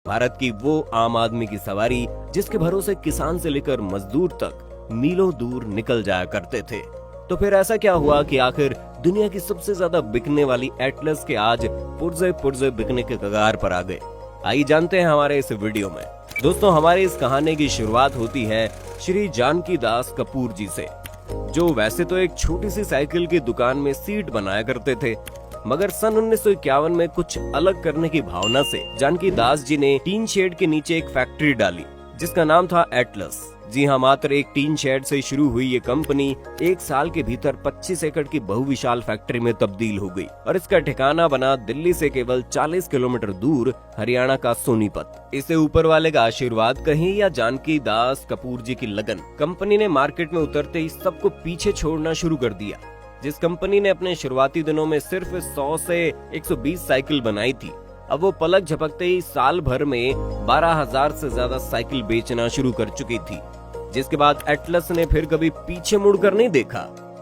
भारत की वो आम आदमी की सवारी जिसके भरोसे किसान से लेकर मजदूर तक मीलों दूर निकल जाया करते थे। तो फिर ऐसा क्या हुआ कि आखिर दुनिया की सबसे ज्यादा बिकने वाली एटलस के आज पुर्जे पुर्जे बिकने के कगार पर आ गए? आइए जानते हैं हमारे इस वीडियो में। दोस्तों, हमारी इस कहानी की शुरुआत होती है श्री जानकी दास कपूर जी से, जो वैसे तो एक छोटी सी साइकिल की दुकान में सीट बनाया करते थे, मगर सन 1951 में कुछ अलग करने की भावना से जानकी दास जी ने टीन शेड के नीचे एक फैक्ट्री डाली जिसका नाम था एटलस। जी हाँ, मात्र एक टीन शेड से शुरू हुई ये कंपनी एक साल के भीतर 25 एकड़ की बहुविशाल फैक्ट्री में तब्दील हो गई और इसका ठिकाना बना दिल्ली से केवल 40 किलोमीटर दूर हरियाणा का सोनीपत। इसे ऊपर वाले का आशीर्वाद कहीं या जानकी दास कपूर जी की लगन, कंपनी ने मार्केट में उतरते ही सबको पीछे छोड़ना शुरू कर दिया। जिस कंपनी ने अपने शुरुआती दिनों में सिर्फ 100 से 120 साइकिल बनाई थी, अब वो पलक झपकते ही साल भर में 12,000 से ज्यादा साइकिल बेचना शुरू कर चुकी थी। जिसके बाद एटलस ने फिर कभी पीछे मुड़कर नहीं देखा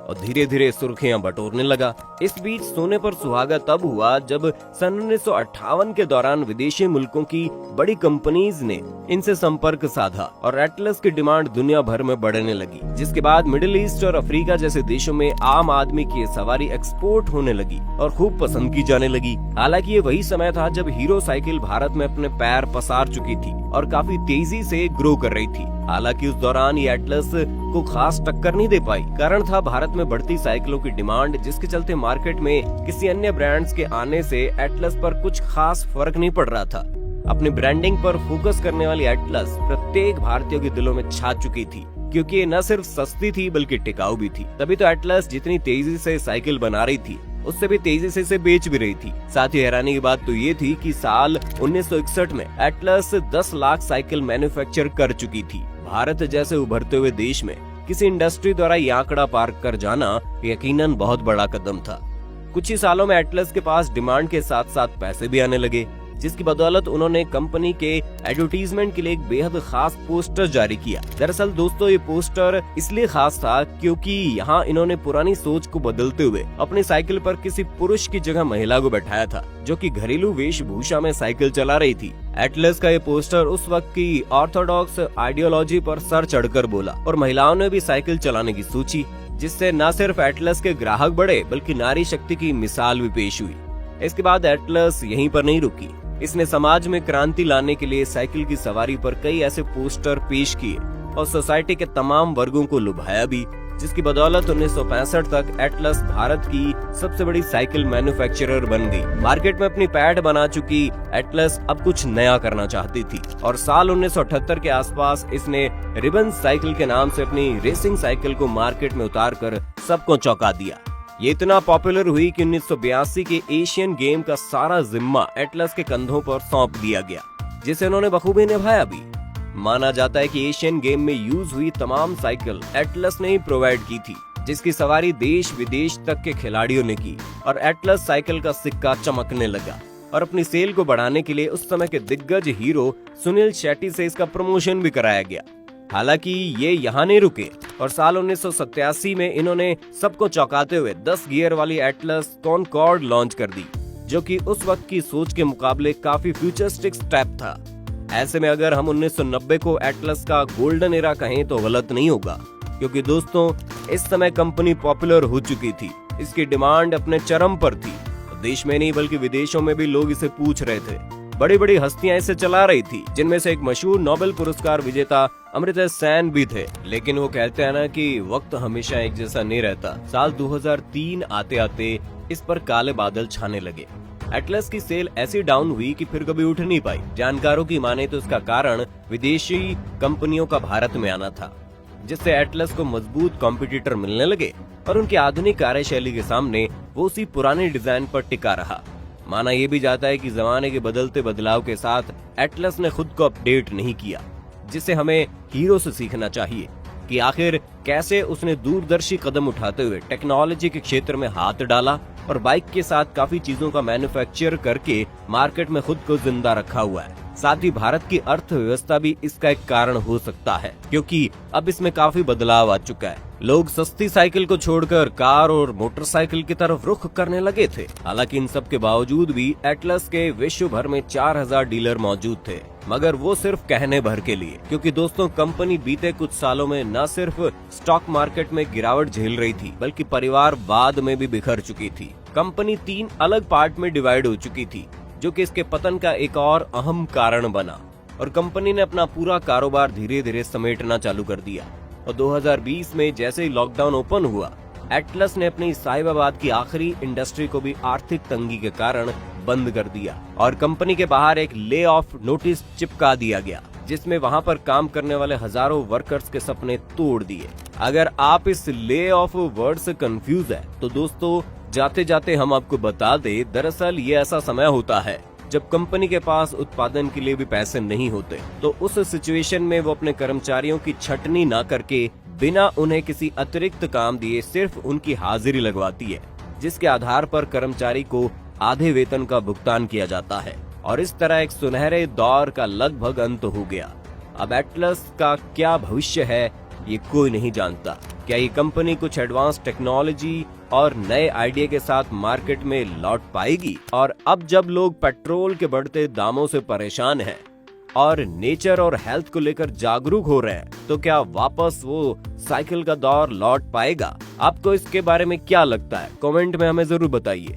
और धीरे धीरे सुर्खियां बटोरने लगा। इस बीच सोने पर सुहागा तब हुआ जब सन 1958 के दौरान विदेशी मुल्कों की बड़ी कंपनीज ने इनसे संपर्क साधा और एटलस की डिमांड दुनिया भर में बढ़ने लगी। जिसके बाद मिडिल ईस्ट और अफ्रीका जैसे देशों में आम आदमी की सवारी एक्सपोर्ट होने लगी और खूब पसंद की जाने लगी। हालांकि ये वही समय था जब हीरो साइकिल भारत में अपने पैर पसार चुकी थी और काफी तेजी से ग्रो कर रही थी। हालांकि उस दौरान ये एटलस को खास टक्कर नहीं दे पाई। कारण था भारत में बढ़ती साइकिलों की डिमांड, जिसके चलते मार्केट में किसी अन्य ब्रांड्स के आने से एटलस पर कुछ खास फर्क नहीं पड़ रहा था। अपनी ब्रांडिंग पर फोकस करने वाली एटलस प्रत्येक भारतीयों के दिलों में छा चुकी थी, क्योंकि ये न सिर्फ सस्ती थी बल्कि टिकाऊ भी थी। तभी तो एटलस जितनी तेजी से साइकिल बना रही थी, उससे भी तेजी से इसे बेच भी रही थी। साथ ही हैरानी की बात तो ये थी कि साल 1961 में एटलस 10 लाख साइकिल मैन्युफैक्चर कर चुकी थी। भारत जैसे उभरते हुए देश में किसी इंडस्ट्री द्वारा ये आंकड़ा पार कर जाना यकीनन बहुत बड़ा कदम था। कुछ ही सालों में एटलस के पास डिमांड के साथ साथ पैसे भी आने लगे, जिसकी बदौलत उन्होंने कंपनी के एडवर्टीजमेंट के लिए एक बेहद खास पोस्टर जारी किया। दरअसल दोस्तों, ये पोस्टर इसलिए खास था क्योंकि यहाँ इन्होंने पुरानी सोच को बदलते हुए अपनी साइकिल पर किसी पुरुष की जगह महिला को बैठाया था, जो कि घरेलू वेशभूषा में साइकिल चला रही थी। एटलस का ये पोस्टर उस वक्त की ऑर्थोडॉक्स आइडियोलॉजी पर सर चढ़कर बोला और महिलाओं ने भी साइकिल चलाने की सोची, जिससे न सिर्फ एटलस के ग्राहक बढ़े बल्कि नारी शक्ति की मिसाल भी पेश हुई। इसके बाद एटलस यहीं पर नहीं रुकी। इसने समाज में क्रांति लाने के लिए साइकिल की सवारी पर कई ऐसे पोस्टर पेश किए और सोसाइटी के तमाम वर्गों को लुभाया भी, जिसकी बदौलत 1965 तक एटलस भारत की सबसे बड़ी साइकिल मैन्युफैक्चरर बन गई। मार्केट में अपनी पैठ बना चुकी एटलस अब कुछ नया करना चाहती थी और साल 1978 के आसपास इसने रिबन साइकिल के नाम से अपनी रेसिंग साइकिल को मार्केट में उतारकर सबको चौंका दिया। ये इतना पॉपुलर हुई कि 1982 के एशियन गेम का सारा जिम्मा एटलस के कंधों पर सौंप दिया गया, जिसे उन्होंने बखूबी निभाया भी। माना जाता है कि एशियन गेम में यूज हुई तमाम साइकिल एटलस ने ही प्रोवाइड की थी, जिसकी सवारी देश विदेश तक के खिलाड़ियों ने की और एटलस साइकिल का सिक्का चमकने लगा। और अपनी सेल को बढ़ाने के लिए उस समय के दिग्गज हीरो सुनील शेट्टी से इसका प्रमोशन भी कराया गया। हालांकि ये यहाँ नहीं रुके और साल 1987 में इन्होंने सबको चौंकाते हुए 10 गियर वाली एटलस कॉनकॉर्ड लॉन्च कर दी, जो कि उस वक्त की सोच के मुकाबले काफी फ्यूचरिस्टिक स्टेप था। ऐसे में अगर हम 1990 को एटलस का गोल्डन एरा कहें तो गलत नहीं होगा, क्योंकि दोस्तों इस समय कंपनी पॉपुलर हो चुकी थी, इसकी डिमांड अपने चरम पर थी। देश में नहीं बल्कि विदेशों में भी लोग इसे पूछ रहे थे। बड़ी बड़ी हस्तियां इसे चला रही थी, जिनमें से एक मशहूर नोबेल पुरस्कार विजेता अमर्त्य सेन भी थे। लेकिन वो कहते हैं ना कि वक्त हमेशा एक जैसा नहीं रहता। साल 2003 आते आते इस पर काले बादल छाने लगे। एटलस की सेल ऐसी डाउन हुई कि फिर कभी उठ नहीं पाई। जानकारों की माने तो इसका कारण विदेशी कंपनियों का भारत में आना था, जिससे एटलस को मजबूत कॉम्पिटिटर मिलने लगे और उनकी आधुनिक कार्यशैली के सामने वो उसी पुराने डिजाइन पर टिका रहा। माना यह भी जाता है कि जमाने के बदलते बदलाव के साथ एटलस ने खुद को अपडेट नहीं किया, जिससे हमें हीरो से सीखना चाहिए कि आखिर कैसे उसने दूरदर्शी कदम उठाते हुए टेक्नोलॉजी के क्षेत्र में हाथ डाला और बाइक के साथ काफी चीजों का मैन्युफैक्चर करके मार्केट में खुद को जिंदा रखा हुआ है। साथ ही भारत की अर्थव्यवस्था भी इसका एक कारण हो सकता है, क्योंकि अब इसमें काफी बदलाव आ चुका है। लोग सस्ती साइकिल को छोड़कर कार और मोटरसाइकिल की तरफ रुख करने लगे थे। हालांकि इन सब के बावजूद भी एटलस के विश्व भर में 4000 डीलर मौजूद थे, मगर वो सिर्फ कहने भर के लिए, क्योंकि दोस्तों कंपनी बीते कुछ सालों में न सिर्फ स्टॉक मार्केट में गिरावट झेल रही थी, बल्कि परिवारवाद में भी बिखर चुकी थी। कंपनी 3 अलग पार्ट में डिवाइड हो चुकी थी, जो कि इसके पतन का एक और अहम कारण बना, और कंपनी ने अपना पूरा कारोबार धीरे धीरे समेटना चालू कर दिया। और 2020 में जैसे ही लॉकडाउन ओपन हुआ, एटलस ने अपनी साहिबाबाद की आखिरी इंडस्ट्री को भी आर्थिक तंगी के कारण बंद कर दिया और कंपनी के बाहर एक ले ऑफ नोटिस चिपका दिया गया, जिसमें वहां पर काम करने वाले हजारों वर्कर्स के सपने तोड़ दिए। अगर आप इस ले ऑफ वर्ड से कंफ्यूज है तो दोस्तों जाते जाते हम आपको बता दें, दरअसल ये ऐसा समय होता है जब कंपनी के पास उत्पादन के लिए भी पैसे नहीं होते, तो उस सिचुएशन में वो अपने कर्मचारियों की छटनी ना करके बिना उन्हें किसी अतिरिक्त काम दिए सिर्फ उनकी हाजिरी लगवाती है, जिसके आधार पर कर्मचारी को आधे वेतन का भुगतान किया जाता है। और इस तरह एक सुनहरे दौर का लगभग अंत हो गया। अब एटलस का क्या भविष्य है ये कोई नहीं जानता। क्या ये कंपनी कुछ एडवांस टेक्नोलॉजी और नए आइडिया के साथ मार्केट में लौट पाएगी? और अब जब लोग पेट्रोल के बढ़ते दामों से परेशान हैं और नेचर और हेल्थ को लेकर जागरूक हो रहे हैं, तो क्या वापस वो साइकिल का दौर लौट पाएगा? आपको इसके बारे में क्या लगता है? कमेंट में हमें जरूर बताइए।